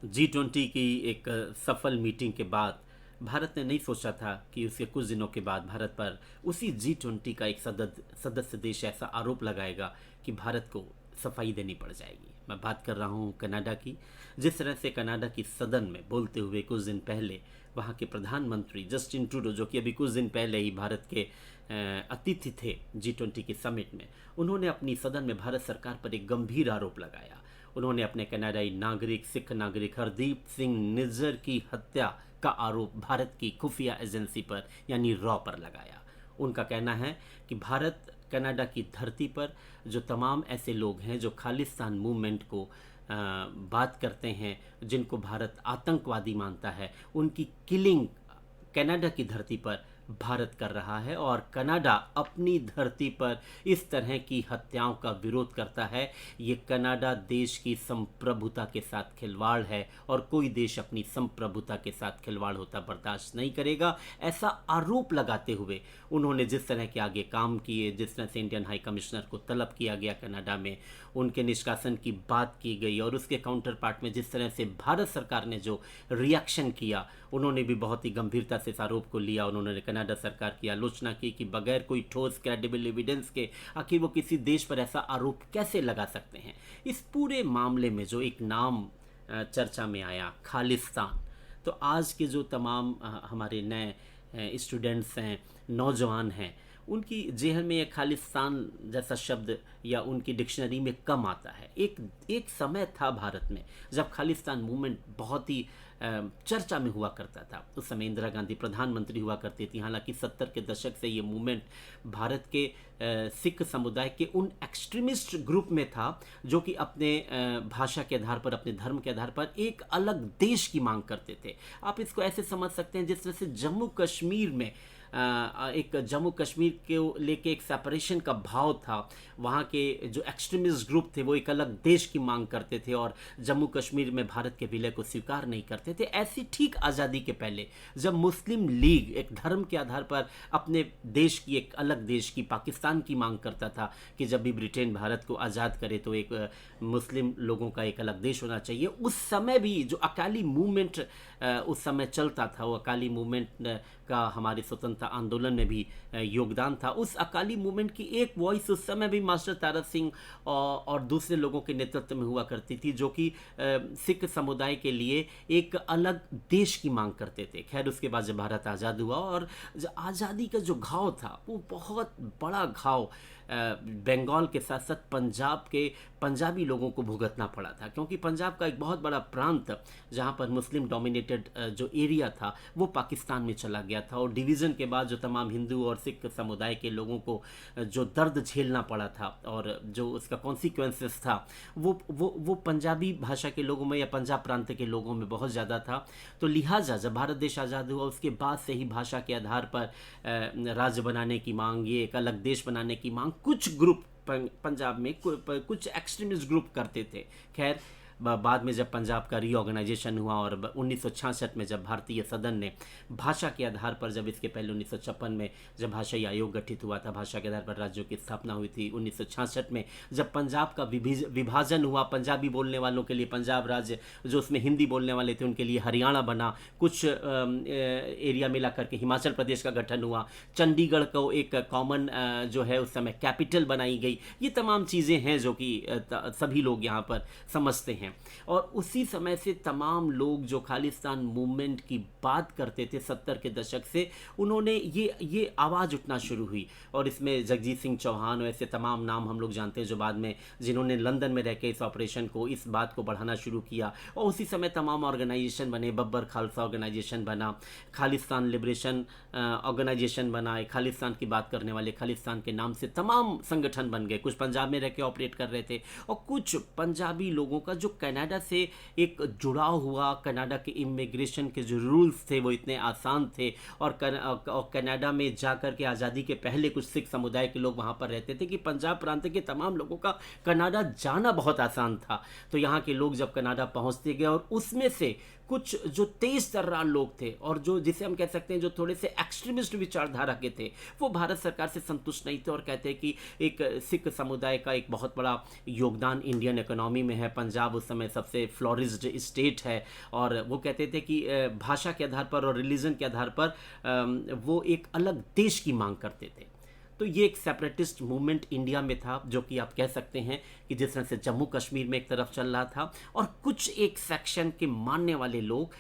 G20 की एक सफल मीटिंग के बाद भारत ने नहीं सोचा था कि उसके कुछ दिनों के बाद भारत पर उसी G20 का एक सदस्य देश ऐसा आरोप लगाएगा कि भारत को सफाई देनी पड़ जाएगी। मैं बात कर रहा हूँ कनाडा की। जिस तरह से कनाडा की सदन में बोलते हुए कुछ दिन पहले वहाँ के प्रधानमंत्री जस्टिन ट्रूडो, जो कि अभी कुछ दिन पहले ही भारत के अतिथि थे G20 के समिट में, उन्होंने अपनी सदन में भारत सरकार पर एक गंभीर आरोप लगाया। उन्होंने अपने कनाडाई नागरिक, सिख नागरिक हरदीप सिंह निज्जर की हत्या का आरोप भारत की खुफिया एजेंसी पर यानी रॉ पर लगाया। उनका कहना है कि भारत कनाडा की धरती पर जो तमाम ऐसे लोग हैं जो खालिस्तान मूवमेंट को बात करते हैं, जिनको भारत आतंकवादी मानता है, उनकी किलिंग कनाडा की धरती पर भारत कर रहा है और कनाडा अपनी धरती पर इस तरह की हत्याओं का विरोध करता है। ये कनाडा देश की संप्रभुता के साथ खिलवाड़ है और कोई देश अपनी संप्रभुता के साथ खिलवाड़ होता बर्दाश्त नहीं करेगा। ऐसा आरोप लगाते हुए उन्होंने जिस तरह के आगे काम किए, जिस तरह से इंडियन हाई कमिश्नर को तलब किया गया कनाडा में, उनके निष्कासन की बात की गई और उसके काउंटर पार्ट में जिस तरह से भारत सरकार ने जो रिएक्शन किया, उन्होंने भी बहुत ही गंभीरता से इस आरोप को लिया। उन्होंने कनाडा सरकार की आलोचना की कि बगैर कोई ठोस क्रेडिबल एविडेंस के आखिर वो किसी देश पर ऐसा आरोप कैसे लगा सकते हैं। इस पूरे मामले में जो एक नाम चर्चा में आया, खालिस्तान, तो आज के जो तमाम हमारे नए स्टूडेंट्स हैं, नौजवान हैं, उनकी जेहन में ये खालिस्तान जैसा शब्द या उनकी डिक्शनरी में कम आता है। एक समय था भारत में जब खालिस्तान मूवमेंट बहुत ही चर्चा में हुआ करता था। उस समय इंदिरा गांधी प्रधानमंत्री हुआ करती थी। हालांकि 70 के दशक से ये मूवमेंट भारत के सिख समुदाय के उन एक्सट्रीमिस्ट ग्रुप में था जो कि अपने भाषा के आधार पर, अपने धर्म के आधार पर एक अलग देश की मांग करते थे। आप इसको ऐसे समझ सकते हैं जिस तरह से जम्मू कश्मीर में एक जम्मू कश्मीर के लेके एक सेपरेशन का भाव था। वहाँ के जो एक्सट्रीमिस्ट ग्रुप थे वो एक अलग देश की मांग करते थे और जम्मू कश्मीर में भारत के विलय को स्वीकार नहीं करते थे। ऐसी ठीक आज़ादी के पहले जब मुस्लिम लीग एक धर्म के आधार पर अपने देश की, एक अलग देश की, पाकिस्तान की मांग करता था कि जब भी ब्रिटेन भारत को आज़ाद करे तो एक मुस्लिम लोगों का एक अलग देश होना चाहिए। उस समय भी जो अकाली मूवमेंट उस समय चलता था, वो अकाली मूवमेंट का हमारे स्वतंत्रता आंदोलन में भी योगदान था। उस अकाली मूवमेंट की एक वॉइस उस समय भी मास्टर तारा सिंह और दूसरे लोगों के नेतृत्व में हुआ करती थी, जो कि सिख समुदाय के लिए एक अलग देश की मांग करते थे। खैर, उसके बाद जब भारत आज़ाद हुआ और आज़ादी का जो घाव था वो बहुत बड़ा घाव बंगाल के साथ साथ पंजाब के पंजाबी लोगों को भुगतना पड़ा था, क्योंकि पंजाब का एक बहुत बड़ा प्रांत जहाँ पर मुस्लिम डोमिनेटेड जो एरिया था वो पाकिस्तान में चला गया था। और डिवीज़न के बाद जो तमाम हिंदू और सिख समुदाय के लोगों को जो दर्द झेलना पड़ा था और जो उसका कॉन्सिक्वेंसेस था वो पंजाबी भाषा के लोगों में या पंजाब प्रांत के लोगों में बहुत ज़्यादा था। तो लिहाजा जब भारत देश आज़ाद हुआ उसके बाद से ही भाषा के आधार पर राज्य बनाने की मांग, ये एक अलग देश बनाने की मांग कुछ ग्रुप पंजाब में कुछ एक्सट्रीमिस्ट ग्रुप करते थे। खैर, बाद में जब पंजाब का रीऑर्गेनाइजेशन हुआ और 1966 में जब भारतीय सदन ने भाषा के आधार पर, जब इसके पहले 1956 में जब भाषाई आयोग गठित हुआ था, भाषा के आधार पर राज्यों की स्थापना हुई थी। 1966 में जब पंजाब का विभाजन हुआ, पंजाबी बोलने वालों के लिए पंजाब राज्य, जो उसमें हिंदी बोलने वाले थे उनके लिए हरियाणा बना, कुछ एरिया मिला करके हिमाचल प्रदेश का गठन हुआ, चंडीगढ़ को एक कॉमन जो है उस समय कैपिटल बनाई गई। ये तमाम चीज़ें हैं जो कि सभी लोग यहाँ पर समझते हैं। और उसी समय से तमाम लोग जो खालिस्तान मूवमेंट की बात करते थे 70 के दशक से, उन्होंने ये आवाज़ उठना शुरू हुई। और इसमें जगजीत सिंह चौहान और ऐसे तमाम नाम हम लोग जानते हैं जो बाद में जिन्होंने लंदन में रह के इस ऑपरेशन को, इस बात को बढ़ाना शुरू किया। और उसी समय तमाम ऑर्गेनाइजेशन बने, बब्बर खालसा ऑर्गेनाइजेशन बना, खालिस्तान लिबरेशन ऑर्गेनाइजेशन बना, खालिस्तान की बात करने वाले खालिस्तान के नाम से तमाम संगठन बन गए। कुछ पंजाब में रह के ऑपरेट कर रहे थे और कुछ पंजाबी लोगों का जो कनाडा से एक जुड़ाव हुआ, कनाडा के इमिग्रेशन के जो रूल्स थे वो इतने आसान थे और कनाडा में जाकर के आज़ादी के पहले कुछ सिख समुदाय के लोग वहाँ पर रहते थे कि पंजाब प्रांत के तमाम लोगों का कनाडा जाना बहुत आसान था। तो यहाँ के लोग जब कनाडा पहुँचते गए और उसमें से कुछ जो तेज तर्रार लोग थे और जो जिसे हम कह सकते हैं जो थोड़े से एक्सट्रीमिस्ट विचारधारा के थे, वो भारत सरकार से संतुष्ट नहीं थे और कहते हैं कि एक सिख समुदाय का एक बहुत बड़ा योगदान इंडियन इकोनॉमी में है। पंजाब उस समय सबसे फ्लोरिस्ड स्टेट है, और वो कहते थे कि भाषा के आधार पर और रिलीजन के आधार पर वो एक अलग देश की मांग करते थे। तो ये एक सेपरेटिस्ट मूवमेंट इंडिया में था, जो कि आप कह सकते हैं कि जिस तरह से जम्मू कश्मीर में एक तरफ चल रहा था, और कुछ एक सेक्शन के मानने वाले लोग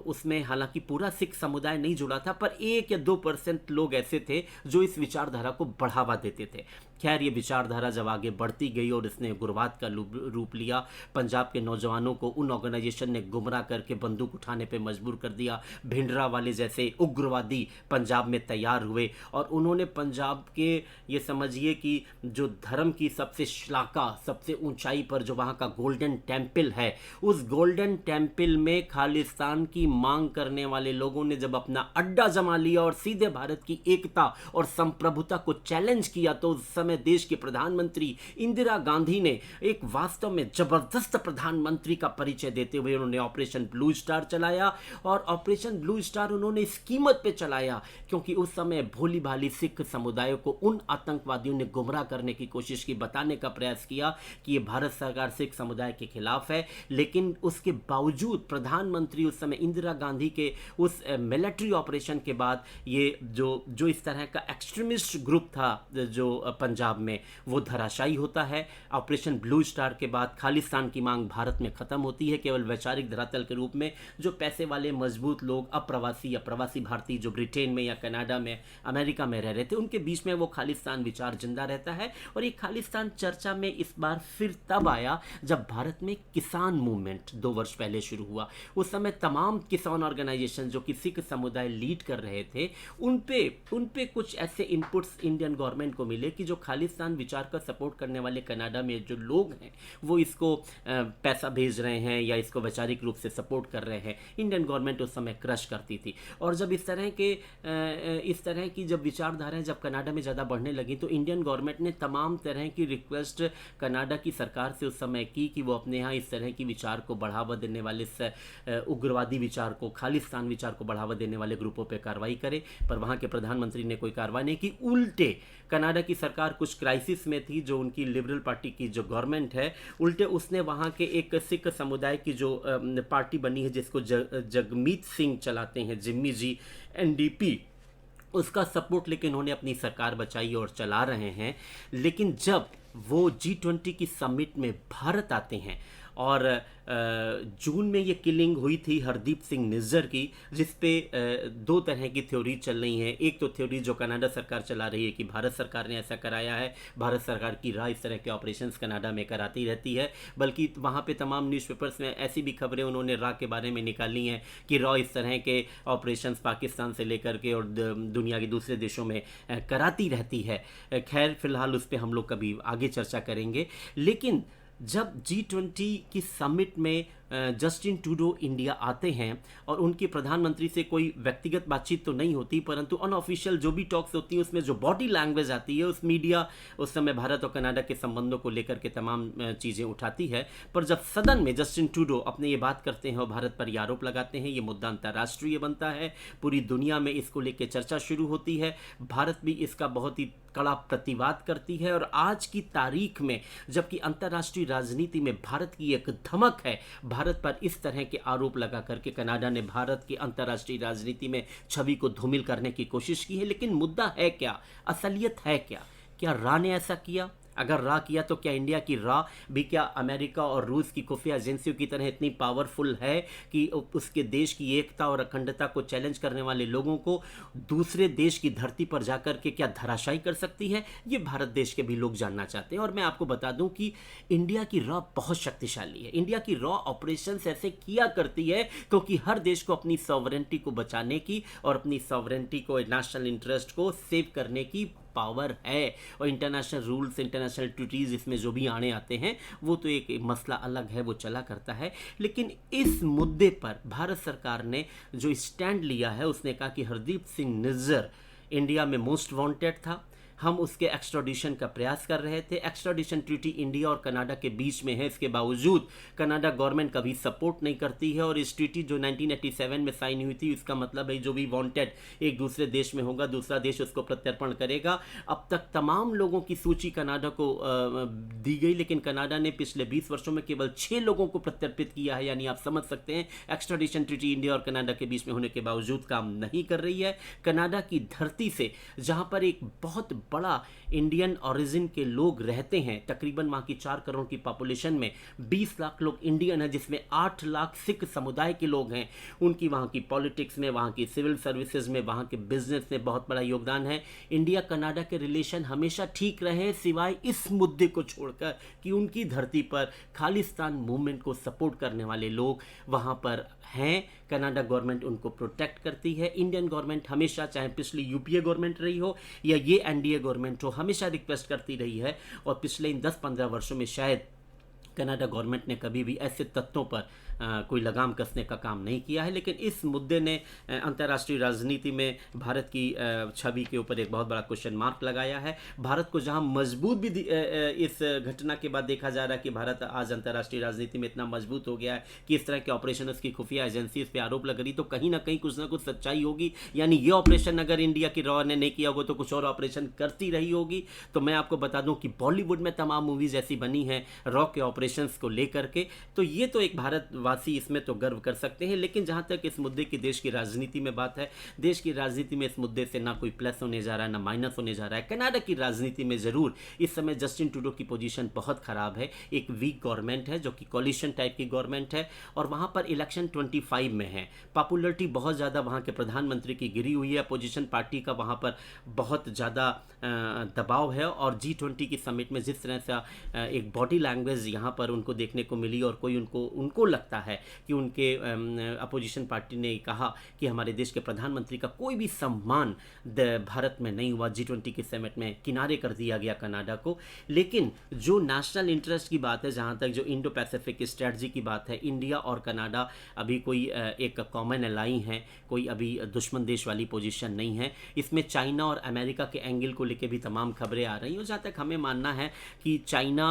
उसमें, हालांकि पूरा सिख समुदाय नहीं जुड़ा था, पर 1 या 2% लोग ऐसे थे जो इस विचारधारा को बढ़ावा देते थे। खैर, ये विचारधारा जब आगे बढ़ती गई और इसने उग्रवाद का रूप लिया, पंजाब के नौजवानों को उन ऑर्गेनाइजेशन ने गुमराह करके बंदूक उठाने पे मजबूर कर दिया। भिंडरा वाले जैसे उग्रवादी पंजाब में तैयार हुए, और उन्होंने पंजाब के, ये समझिए कि जो धर्म की सबसे श्लाघा, सबसे ऊंचाई पर जो वहाँ का गोल्डन टेम्पल है, उस गोल्डन टेम्पल में खालिस्तान की मांग करने वाले लोगों ने जब अपना अड्डा जमा लिया और सीधे भारत की एकता और संप्रभुता को चैलेंज किया, तो उस समय देश के प्रधानमंत्री इंदिरा गांधी ने एक वास्तव में जबरदस्त प्रधानमंत्री का परिचय देते हुए उन्होंने ऑपरेशन ब्लू स्टार चलाया। और ऑपरेशन ब्लू स्टार उन्होंने इस कीमत पे चलाया क्योंकि उस समय भोली भाली सिख समुदाय को उन आतंकवादियों ने गुमराह करने की कोशिश की, बताने का प्रयास किया कि ये भारत सरकार सिख समुदाय के खिलाफ है। लेकिन उसके बावजूद प्रधानमंत्री उस समय इंदिरा गांधी के उस मिलिट्री ऑपरेशन के बाद ये जो इस तरह का एक्सट्रीमिस्ट ग्रुप था जो पंजाब में, वो धराशायी होता है। ऑपरेशन ब्लू स्टार के बाद खालिस्तान की मांग भारत में खत्म होती है, केवल वैचारिक धरातल के रूप में। जो पैसे वाले मजबूत लोग, अप्रवासी या प्रवासी भारतीय जो ब्रिटेन में या कनाडा में, अमेरिका में रह रहे थे, उनके बीच में वो खालिस्तान विचार जिंदा रहता है। और ये खालिस्तान चर्चा में इस बार फिर तब आया जब भारत में किसान मूवमेंट 2 वर्ष पहले शुरू हुआ। उस समय तमाम किसान ऑर्गेनाइजेशन जो कि सिख समुदाय लीड कर रहे थे, उन पे कुछ ऐसे इनपुट्स इंडियन गवर्नमेंट को मिले कि जो खालिस्तान विचार का सपोर्ट करने वाले कनाडा में जो लोग हैं, वो इसको पैसा भेज रहे हैं या इसको वैचारिक रूप से सपोर्ट कर रहे हैं। इंडियन गवर्नमेंट उस समय क्रश करती थी। और जब इस तरह की जब विचारधाराएं जब कनाडा में ज़्यादा बढ़ने लगी, तो इंडियन गवर्नमेंट ने तमाम तरह की रिक्वेस्ट कनाडा की सरकार से उस समय की कि वो अपने यहाँ इस तरह की विचार को बढ़ावा देने वाले उग्रवादी विचार को, खालिस्तान विचार को बढ़ावा देने वाले ग्रुपों पर कार्रवाई करे। पर वहाँ के प्रधानमंत्री ने कोई कार्रवाई नहीं की। उल्टे कनाडा की सरकार कुछ क्राइसिस में थी, जो उनकी लिबरल पार्टी की जो गवर्नमेंट है, उल्टे उसने वहाँ के एक सिख समुदाय की जो पार्टी बनी है जिसको जगमीत सिंह चलाते हैं, जिम्मी जी, NDP, उसका सपोर्ट लेके उन्होंने अपनी सरकार बचाई और चला रहे हैं। लेकिन जब वो G20 की समिट में भारत आते हैं, और जून में ये किलिंग हुई थी हरदीप सिंह निज्जर की, जिस पे 2 तरह की थ्योरी चल रही हैं। एक तो थ्योरी जो कनाडा सरकार चला रही है कि भारत सरकार ने ऐसा कराया है, भारत सरकार की राह इस तरह के ऑपरेशंस कनाडा में कराती रहती है। बल्कि वहाँ पे तमाम न्यूज़पेपर्स में ऐसी भी खबरें उन्होंने राह के बारे में निकाली हैं कि राह इस तरह के ऑपरेशंस पाकिस्तान से लेकर के और दुनिया के दूसरे देशों में कराती रहती है। खैर, फिलहाल उस पर हम लोग कभी आगे चर्चा करेंगे। लेकिन जब G20 की समिट में जस्टिन ट्रूडो इंडिया आते हैं, और उनके प्रधानमंत्री से कोई व्यक्तिगत बातचीत तो नहीं होती, परंतु अनऑफिशियल जो भी टॉक्स होती हैं उसमें जो बॉडी लैंग्वेज आती है, उस मीडिया उस समय भारत और कनाडा के संबंधों को लेकर के तमाम चीज़ें उठाती है। पर जब सदन में जस्टिन ट्रूडो अपने ये बात करते हैं और भारत पर ये आरोप लगाते हैं, ये मुद्दा अंतर्राष्ट्रीय बनता है, पूरी दुनिया में इसको लेकर चर्चा शुरू होती है। भारत भी इसका बहुत ही कड़ा प्रतिवाद करती है। और आज की तारीख में, जबकि अंतर्राष्ट्रीय राजनीति में भारत की एक धमक है, भारत पर इस तरह के आरोप लगा करके कनाडा ने भारत की अंतर्राष्ट्रीय राजनीति में छवि को धूमिल करने की कोशिश की है। लेकिन मुद्दा है क्या, असलियत है क्या? क्या रा ने ऐसा किया? अगर रा किया तो क्या इंडिया की रा भी क्या अमेरिका और रूस की खुफिया एजेंसियों की तरह इतनी पावरफुल है कि उसके देश की एकता और अखंडता को चैलेंज करने वाले लोगों को दूसरे देश की धरती पर जाकर के क्या धराशायी कर सकती है? ये भारत देश के भी लोग जानना चाहते हैं। और मैं आपको बता दूं कि इंडिया की रा बहुत शक्तिशाली है। इंडिया की रा ऑपरेशन ऐसे किया करती है क्योंकि हर देश को अपनी सॉवरेंटी को बचाने की और अपनी सॉवरेंटी को, नेशनल इंटरेस्ट को सेव करने की पावर है। और इंटरनेशनल रूल्स, इंटरनेशनल ट्रीटीज इसमें जो भी आने आते हैं, वो तो एक मसला अलग है, वो चला करता है। लेकिन इस मुद्दे पर भारत सरकार ने जो स्टैंड लिया है, उसने कहा कि हरदीप सिंह निज्जर इंडिया में मोस्ट वांटेड था। हम उसके एक्स्ट्राडिशन का प्रयास कर रहे थे। एक्स्ट्राडिशन ट्रीटी इंडिया और कनाडा के बीच में है, इसके बावजूद कनाडा गवर्नमेंट कभी सपोर्ट नहीं करती है। और इस ट्रीटी जो 1987 में साइन हुई थी, इसका मतलब है जो भी वांटेड एक दूसरे देश में होगा, दूसरा देश उसको प्रत्यर्पण करेगा। अब तक तमाम लोगों की सूची कनाडा को दी गई, लेकिन कनाडा ने पिछले 20 वर्षों में केवल 6 लोगों को प्रत्यर्पित किया है। यानी आप समझ सकते हैं एक्स्ट्राडिशन ट्रीटी इंडिया और कनाडा के बीच में होने के बावजूद काम नहीं कर रही है। कनाडा की धरती से, जहां पर एक बहुत बड़ा इंडियन ओरिजिन के लोग रहते हैं, तकरीबन वहां की 4 करोड़ की पॉपुलेशन में 20 लाख लोग इंडियन हैं, जिसमें 8 लाख सिख समुदाय के लोग हैं। उनकी वहां की पॉलिटिक्स में, वहां की सिविल सर्विसेज में, वहां के बिजनेस में बहुत बड़ा योगदान है। इंडिया कनाडा के रिलेशन हमेशा ठीक रहे, सिवाय इस मुद्दे को छोड़कर कि उनकी धरती पर खालिस्तान मूवमेंट को सपोर्ट करने वाले लोग वहां पर हैं। कनाडा गवर्नमेंट उनको प्रोटेक्ट करती है। इंडियन गवर्नमेंट हमेशा, चाहे पिछली यूपीए गवर्नमेंट रही हो या ये एनडीए गवर्नमेंट हो, हमेशा रिक्वेस्ट करती रही है। और पिछले इन 10-15 वर्षों में शायद कनाडा गवर्नमेंट ने कभी भी ऐसे तत्वों पर कोई लगाम कसने का काम नहीं किया है। लेकिन इस मुद्दे ने अंतर्राष्ट्रीय राजनीति में भारत की छवि के ऊपर एक बहुत बड़ा क्वेश्चन मार्क लगाया है। भारत को जहां मजबूत भी इस घटना के बाद देखा जा रहा है कि भारत आज अंतर्राष्ट्रीय राजनीति में इतना मजबूत हो गया है कि इस तरह के ऑपरेशन उसकी खुफिया एजेंसी इस पर आरोप लग रही, तो कहीं ना कहीं कुछ ना कुछ सच्चाई होगी। यानी ये ऑपरेशन अगर इंडिया की रॉ ने नहीं किया होगा तो कुछ और ऑपरेशन करती रही होगी। तो मैं आपको बता दूं कि बॉलीवुड में तमाम मूवीज ऐसी बनी हैं रॉ के ऑपरेशन को लेकर के। तो ये तो एक भारतवासी इसमें तो गर्व कर सकते हैं। लेकिन जहां तक इस मुद्दे की देश की राजनीति में बात है, देश की राजनीति में इस मुद्दे से ना कोई प्लस होने जा रहा है ना माइनस होने जा रहा है। कनाडा की राजनीति में जरूर इस समय जस्टिन ट्रूडो की पोजीशन बहुत खराब है। एक वीक गवर्नमेंट है जो कि कोलिशन टाइप की गवर्नमेंट है, और वहां पर इलेक्शन 25 में है। पॉपुलरिटी बहुत ज़्यादा वहां के प्रधानमंत्री की गिरी हुई है। अपोजिशन पार्टी का वहां पर बहुत ज़्यादा दबाव है। और G20 की समिट में जिस तरह से एक बॉडी लैंग्वेज यहाँ पर उनको देखने को मिली, और कोई उनको लगता है कि उनके अपोजिशन पार्टी ने कहा कि हमारे देश के प्रधानमंत्री का कोई भी सम्मान भारत में नहीं हुआ। G20 की समिट में किनारे कर दिया गया कनाडा को। लेकिन जो नेशनल इंटरेस्ट की बात है, जहाँ तक जो इंडो पैसिफिक स्ट्रेटजी की बात है, इंडिया और कनाडा अभी कोई एक कॉमन एलाई हैं, कोई अभी दुश्मन देश वाली पोजीशन नहीं है। इसमें चाइना और अमेरिका के एंगल को लेकर भी तमाम खबरें आ रही हैं। जहाँ तक हमें मानना है कि चाइना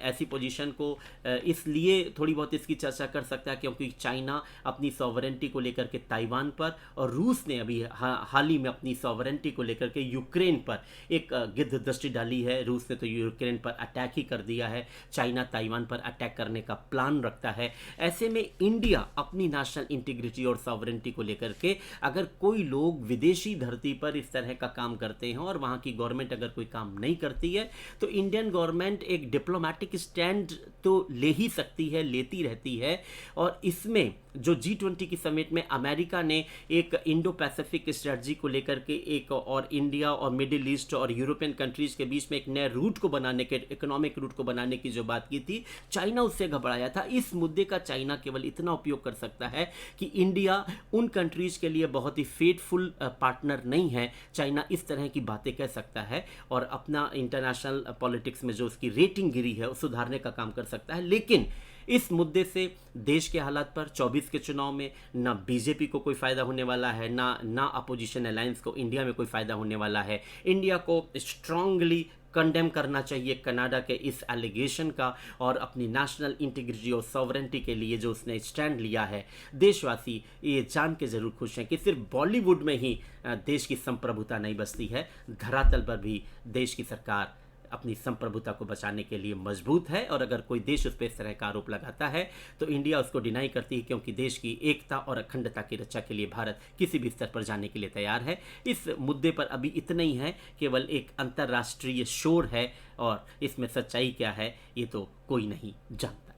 ऐसी पोजीशन को इसलिए थोड़ी बहुत इसकी चर्चा कर सकता है क्योंकि चाइना अपनी सॉवरेंटी को लेकर के ताइवान पर, और रूस ने अभी हाल ही में अपनी सॉवरेंटी को लेकर के यूक्रेन पर एक गिद्ध दृष्टि डाली है। रूस ने तो यूक्रेन पर अटैक ही कर दिया है, चाइना ताइवान पर अटैक करने का प्लान रखता है। ऐसे में इंडिया अपनी नेशनल इंटीग्रिटी और सॉवरेंटी को लेकर के, अगर कोई लोग विदेशी धरती पर इस तरह का काम करते हैं और वहाँ की गवर्नमेंट अगर कोई काम नहीं करती है, तो इंडियन गवर्नमेंट एक डिप्लोमेटिक स्टैंड तो ले ही सकती है, लेती रहती है। और इसमें जो G20 की समिट में अमेरिका ने एक इंडो पैसिफिक स्ट्रेटजी को लेकर के एक, और इंडिया और मिडिल ईस्ट और यूरोपियन कंट्रीज के बीच में एक नए रूट को बनाने के, इकोनॉमिक रूट को बनाने की जो बात की थी, चाइना उससे घबराया था। इस मुद्दे का चाइना केवल इतना उपयोग कर सकता है कि इंडिया उन कंट्रीज के लिए बहुत ही फेथफुल पार्टनर नहीं है। चाइना इस तरह की बातें कह सकता है और अपना इंटरनेशनल पॉलिटिक्स में जो उसकी रेटिंग गिरी है उस सुधारने का काम कर सकता है। लेकिन इस मुद्दे से देश के हालात पर 24 के चुनाव में ना बीजेपी को कोई फ़ायदा होने वाला है, ना अपोजिशन अलायंस को इंडिया में कोई फ़ायदा होने वाला है। इंडिया को स्ट्रांगली कंडेम करना चाहिए कनाडा के इस एलिगेशन का, और अपनी नेशनल इंटीग्रिटी और सॉवरेंटी के लिए जो उसने स्टैंड लिया है। देशवासी ये जान के ज़रूर खुश हैं कि सिर्फ बॉलीवुड में ही देश की संप्रभुता नहीं बचती है, धरातल पर भी देश की सरकार अपनी संप्रभुता को बचाने के लिए मजबूत है। और अगर कोई देश उस पर इस तरह का आरोप लगाता है तो इंडिया उसको डिनाई करती है, क्योंकि देश की एकता और अखंडता की रक्षा के लिए भारत किसी भी स्तर पर जाने के लिए तैयार है। इस मुद्दे पर अभी इतना ही है, केवल एक अंतर्राष्ट्रीय शोर है, और इसमें सच्चाई क्या है ये तो कोई नहीं जानता।